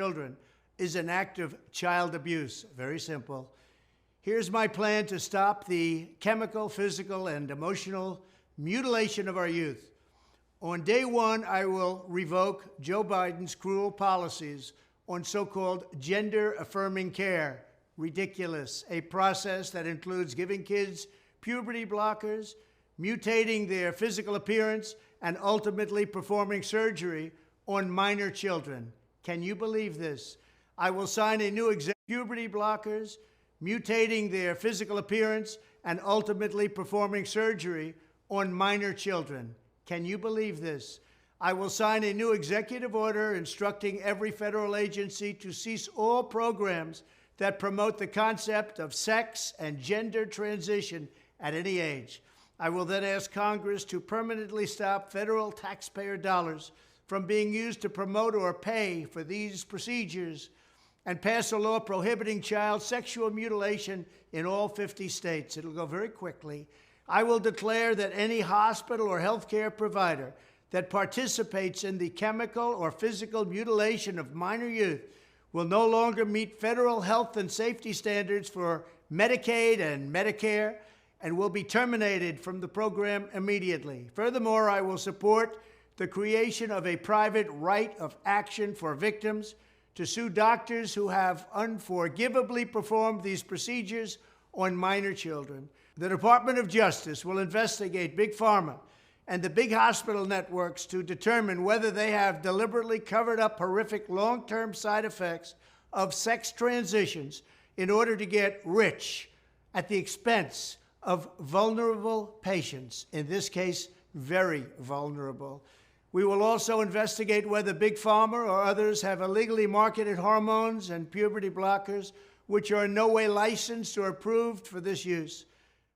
children is an act of child abuse. Very simple. Here's my plan to stop the chemical, physical, and emotional mutilation of our youth. On day one, I will revoke Joe Biden's cruel policies on so-called gender-affirming care. Ridiculous. A process that includes giving kids puberty blockers, mutating their physical appearance, and ultimately performing surgery on minor children. Can you believe this? I will sign a new puberty blockers, mutating their physical appearance, and ultimately performing surgery on minor children. Can you believe this? I will sign a new executive order instructing every federal agency to cease all programs that promote the concept of sex and gender transition at any age. I will then ask Congress to permanently stop federal taxpayer dollars from being used to promote or pay for these procedures and pass a law prohibiting child sexual mutilation in all 50 states. It'll go very quickly. I will declare that any hospital or healthcare provider that participates in the chemical or physical mutilation of minor youth will no longer meet federal health and safety standards for Medicaid and Medicare and will be terminated from the program immediately. Furthermore, I will support the creation of a private right of action for victims to sue doctors who have unforgivably performed these procedures on minor children. The Department of Justice will investigate Big Pharma and the big hospital networks to determine whether they have deliberately covered up horrific long-term side effects of sex transitions in order to get rich at the expense of vulnerable patients, in this case, very vulnerable. We will also investigate whether Big Pharma or others have illegally marketed hormones and puberty blockers which are in no way licensed or approved for this use.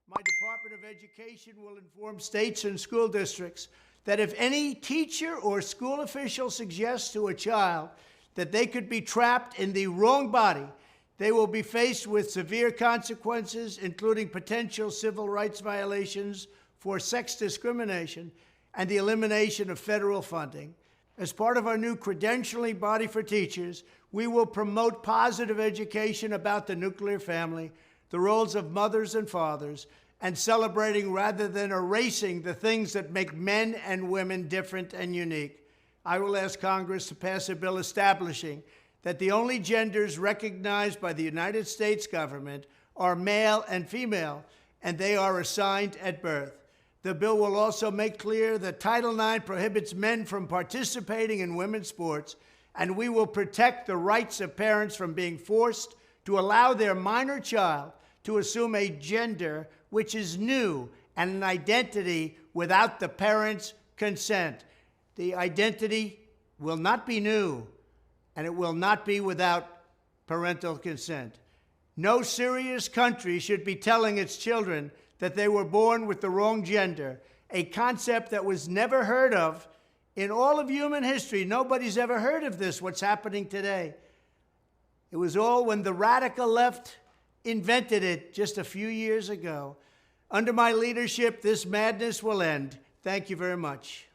My Department of Education will inform states and school districts that if any teacher or school official suggests to a child that they could be trapped in the wrong body, they will be faced with severe consequences, including potential civil rights violations for sex discrimination and the elimination of federal funding. As part of our new credentialing body for teachers, we will promote positive education about the nuclear family, the roles of mothers and fathers, and celebrating rather than erasing the things that make men and women different and unique. I will ask Congress to pass a bill establishing that the only genders recognized by the United States government are male and female, and they are assigned at birth. The bill will also make clear that Title IX prohibits men from participating in women's sports, and we will protect the rights of parents from being forced to allow their minor child to assume a gender which is new and an identity without the parents' consent. The identity will not be new, and it will not be without parental consent. No serious country should be telling its children that they were born with the wrong gender, a concept that was never heard of in all of human history. Nobody's ever heard of this, what's happening today. It was all when the radical left invented it just a few years ago. Under my leadership, this madness will end. Thank you very much.